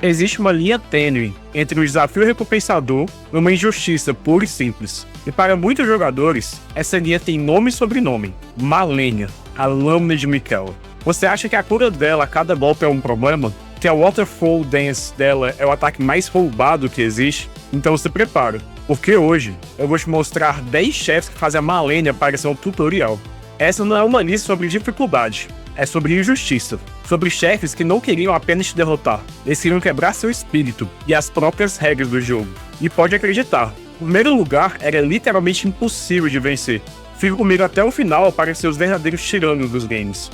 Existe uma linha tênue entre um desafio recompensador e uma injustiça pura e simples. E para muitos jogadores, essa linha tem nome e sobrenome: Malenia, a lâmina de Miquela. Você acha que a cura dela a cada golpe é um problema? Que a Waterfall Dance dela é o ataque mais roubado que existe? Então se prepara, porque hoje eu vou te mostrar 10 chefes que fazem a Malenia parecer um tutorial. Essa não é uma lista sobre dificuldade, é sobre injustiça. Sobre chefes que não queriam apenas te derrotar, eles queriam quebrar seu espírito e as próprias regras do jogo. E pode acreditar, o primeiro lugar era literalmente impossível de vencer. Fica comigo até o final para ser os verdadeiros tiranos dos games.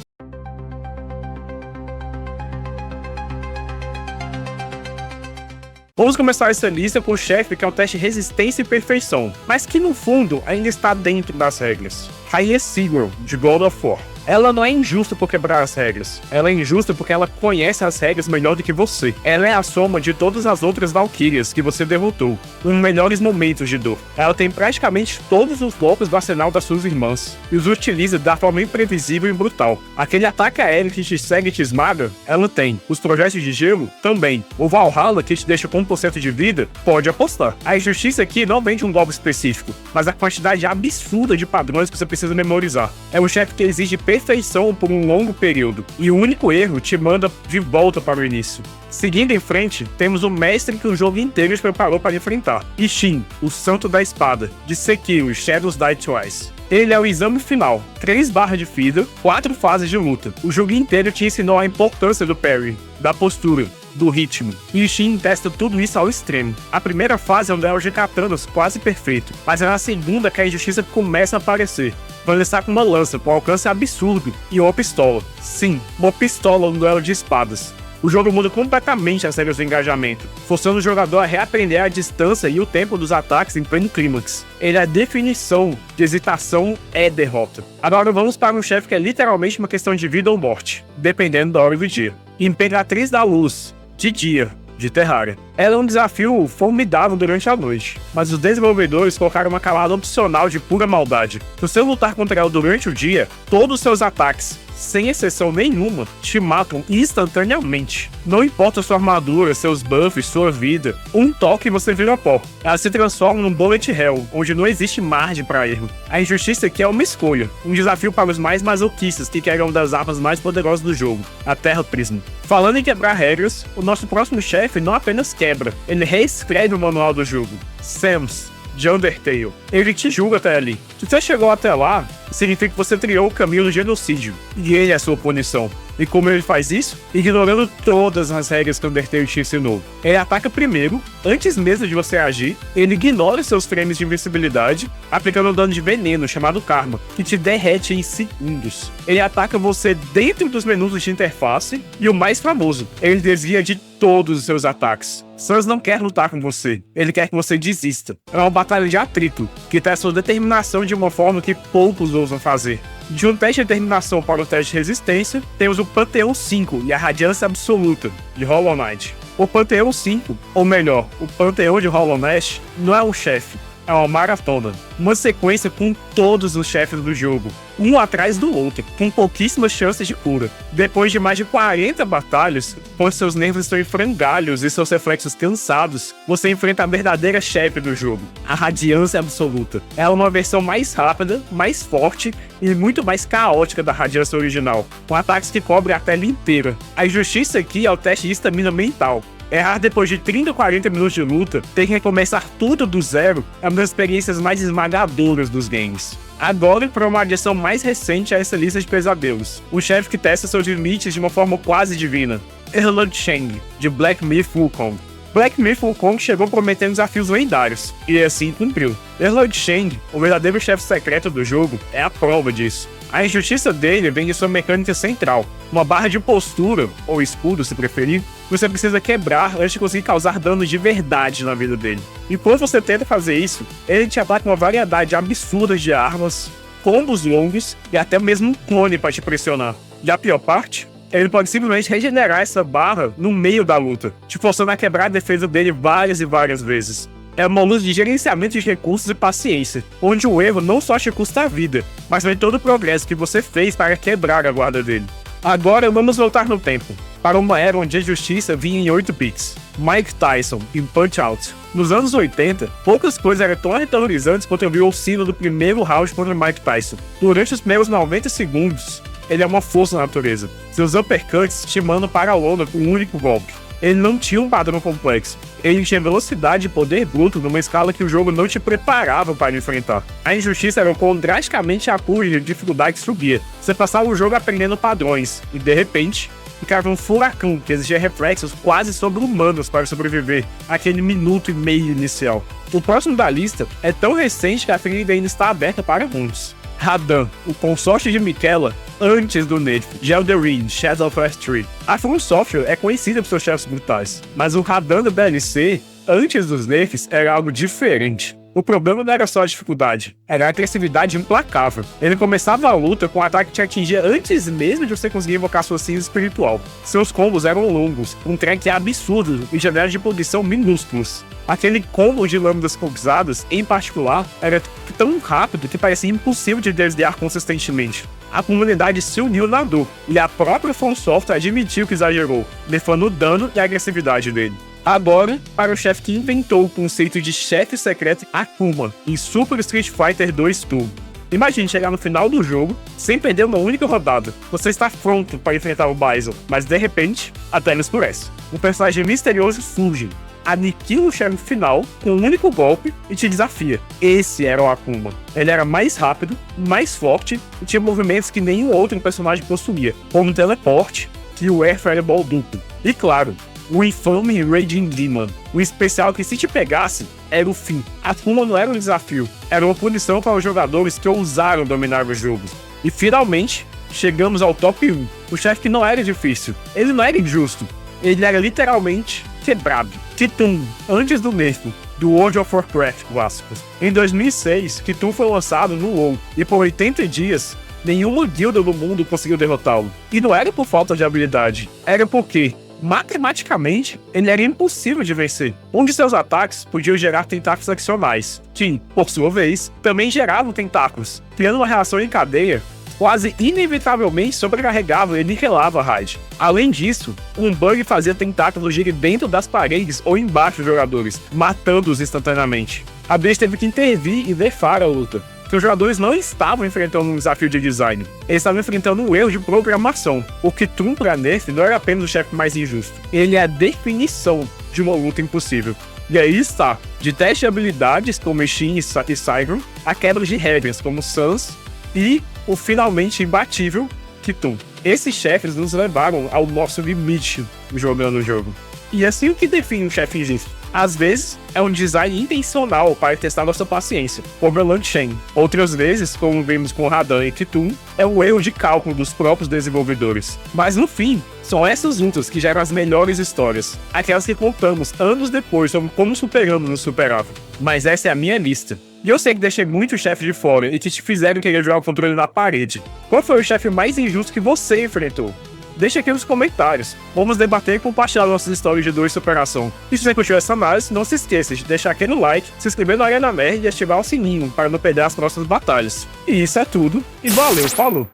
Vamos começar essa lista com o chefe que é um teste de resistência e perfeição, mas que no fundo ainda está dentro das regras. Raia Sigurd, de God of War. Ela não é injusta por quebrar as regras, ela é injusta porque ela conhece as regras melhor do que você. Ela é a soma de todas as outras Valkyrias que você derrotou, nos melhores momentos de dor. Ela tem praticamente todos os golpes do arsenal das suas irmãs, e os utiliza da forma imprevisível e brutal. Aquele ataque aéreo que te segue e te esmaga, ela tem. Os projetos de gelo, também. O Valhalla, que te deixa com 1% de vida, pode apostar. A injustiça aqui não vem de um golpe específico, mas a quantidade absurda de padrões que você precisa memorizar. É um chefe que exige perfeição por um longo período, e o único erro te manda de volta para o início. Seguindo em frente, temos o mestre que o jogo inteiro te preparou para enfrentar, Ishin, o Santo da Espada, de Sekiro, Shadows Die Twice. Ele é o exame final, 3 barras de vida, 4 fases de luta. O jogo inteiro te ensinou a importância do parry, da postura, do ritmo. E Ishin testa tudo isso ao extremo. A primeira fase é um duelo de katanas quase perfeito, mas é na segunda que a injustiça começa a aparecer. Quando ele está com uma lança com alcance absurdo e uma pistola. Sim, uma pistola no duelo de espadas. O jogo muda completamente as regras do engajamento, forçando o jogador a reaprender a distância e o tempo dos ataques em pleno clímax. Ele é a definição de hesitação é derrota. Agora vamos para um chefe que é literalmente uma questão de vida ou morte, dependendo da hora do dia. Imperatriz da Luz, de dia, de Terraria. Ela é um desafio formidável durante a noite, mas os desenvolvedores colocaram uma camada opcional de pura maldade. Se você lutar contra ela durante o dia, todos os seus ataques, sem exceção nenhuma, te matam instantaneamente. Não importa sua armadura, seus buffs, sua vida, um toque e você vira pó. Ela se transforma num bullet hell, onde não existe margem para erro. A injustiça aqui é uma escolha, um desafio para os mais masoquistas que querem uma das armas mais poderosas do jogo, a Terra Prisma. Falando em quebrar regras, o nosso próximo chefe não apenas quebra, ele reescreve o manual do jogo. Samus, de Undertale. Ele te julga até ali. Se você chegou até lá, significa que você trilhou o caminho do genocídio, e ele é a sua punição. E como ele faz isso? Ignorando todas as regras que o Undertale te ensinou. Ele ataca primeiro, antes mesmo de você agir, ele ignora seus frames de invencibilidade, aplicando um dano de veneno chamado Karma, que te derrete em segundos. Ele ataca você dentro dos menus de interface, e o mais famoso, ele desvia de todos os seus ataques. Sans não quer lutar com você, ele quer que você desista. É uma batalha de atrito, que testa sua determinação de uma forma que poucos ousam fazer. De um teste de determinação para o teste de resistência, temos o Panteão 5 e a Radiância Absoluta, de Hollow Knight. O Panteão 5, ou melhor, o Panteão de Hollow Knight, não é um chefe, é uma maratona. Uma sequência com todos os chefes do jogo, um atrás do outro, com pouquíssimas chances de cura. Depois de mais de 40 batalhas, quando seus nervos estão em frangalhos e seus reflexos cansados, você enfrenta a verdadeira chefe do jogo, a Radiância Absoluta. Ela é uma versão mais rápida, mais forte e muito mais caótica da Radiância original, com ataques que cobrem a tela inteira. A injustiça aqui é o teste de estamina mental. Errar depois de 30 ou 40 minutos de luta, ter que recomeçar tudo do zero, é uma das experiências mais esmagadoras dos games. Agora, para uma adição mais recente a essa lista de pesadelos, um chefe que testa seus limites de uma forma quase divina, Erland Chang, de Black Myth Wukong. Black Myth Wukong chegou prometendo desafios lendários, e assim cumpriu. Erland Chang, o verdadeiro chefe secreto do jogo, é a prova disso. A injustiça dele vem de sua mecânica central, uma barra de postura, ou escudo se preferir, que você precisa quebrar antes de conseguir causar dano de verdade na vida dele. E quando você tenta fazer isso, ele te ataca uma variedade absurda de armas, combos longos e até mesmo um clone para te pressionar. E a pior parte? Ele pode simplesmente regenerar essa barra no meio da luta, te forçando a quebrar a defesa dele várias e várias vezes. É uma luta de gerenciamento de recursos e paciência, onde o erro não só te custa a vida, mas também todo o progresso que você fez para quebrar a guarda dele. Agora vamos voltar no tempo. para uma era onde a justiça vinha em 8 bits. Mike Tyson em Punch-Out! Nos anos 80, poucas coisas eram tão aterrorizantes quanto ouvir o sino do primeiro round contra Mike Tyson. Durante os primeiros 90 segundos, ele é uma força na natureza. Seus uppercuts te mandam para a lona com um único golpe. Ele não tinha um padrão complexo. Ele tinha velocidade e poder bruto numa escala que o jogo não te preparava para enfrentar. A injustiça era o quão drasticamente a curva de dificuldade subia. Você passava o jogo aprendendo padrões, e de repente, ficava um furacão que exigia reflexos quase sobre-humanos para sobreviver àquele minuto e meio inicial. O próximo da lista é tão recente que a ferida ainda está aberta para muitos. Radan, o consórcio de Miquela, antes do nerf de Elden Ring, Shadow of Erdtree. A From Software é conhecida por seus chefes brutais, mas o Radan do DLC, antes dos nerfs, era algo diferente. O problema não era só a dificuldade, era a agressividade implacável. Ele começava a luta com um ataque que te atingia antes mesmo de você conseguir invocar sua cinza espiritual. Seus combos eram longos, um track absurdo e janelas de posição minúsculos. Aquele combo de lâminas cruzadas, em particular, era tão rápido que parecia impossível de desviar consistentemente. A comunidade se uniu na dor, e a própria From Software admitiu que exagerou, nerfando o dano e a agressividade dele. Agora, para o chefe que inventou o conceito de chefe secreto Akuma em Super Street Fighter 2 Turbo. Imagine chegar no final do jogo sem perder uma única rodada. Você está pronto para enfrentar o Bison, mas de repente, a tela escurece. Um personagem misterioso surge, aniquila o chefe final com um único golpe e te desafia. Esse era o Akuma. Ele era mais rápido, mais forte e tinha movimentos que nenhum outro personagem possuía, como o teleporte e o Air Fireball duplo. E claro, o infame Raging Demon, o especial que se te pegasse, era o fim. Akuma não era um desafio, era uma punição para os jogadores que ousaram dominar o jogo. E finalmente, chegamos ao top 1. O chefe que não era difícil, ele não era injusto, ele era literalmente quebrado. Kitun, antes do nerf do World of Warcraft clássicos. Em 2006, Kitun foi lançado no WoW, e por 80 dias, nenhuma guilda do mundo conseguiu derrotá-lo. E não era por falta de habilidade, era porque matematicamente, ele era impossível de vencer. Um de seus ataques podia gerar tentáculos adicionais, que, por sua vez, também geravam tentáculos, criando uma reação em cadeia quase inevitavelmente sobrecarregava e aniquilava a raid. Além disso, um bug fazia tentáculos girem dentro das paredes ou embaixo dos jogadores, matando-os instantaneamente. A Blizzard teve que intervir e nerfar a luta, que os jogadores não estavam enfrentando um desafio de design, eles estavam enfrentando um erro de programação. O Kitun pra nerf não era apenas o chefe mais injusto, ele é a definição de uma luta impossível. E aí está, de teste de habilidades como Ishin e Saigon, a quebra de regras como Sans e o finalmente imbatível Kitun. Esses chefes nos levaram ao nosso limite jogando o jogo. E assim o que define um chefe injusto? Às vezes, é um design intencional para testar nossa paciência, como Erlang Chain. Outras vezes, como vimos com Radan e Kitun, é um erro de cálculo dos próprios desenvolvedores. Mas no fim, são essas lutas que geram as melhores histórias, aquelas que contamos anos depois sobre como superamos o superável. Mas essa é a minha lista. E eu sei que deixei muitos chefes de fora e que te fizeram querer jogar o controle na parede. Qual foi o chefe mais injusto que você enfrentou? Deixa aqui nos comentários. Vamos debater e compartilhar nossas histórias de dor e superação. E se você curtiu essa análise, não se esqueça de deixar aquele like, se inscrever no Arena Nerd e ativar o sininho para não perder as próximas batalhas. E isso é tudo, e valeu, falou!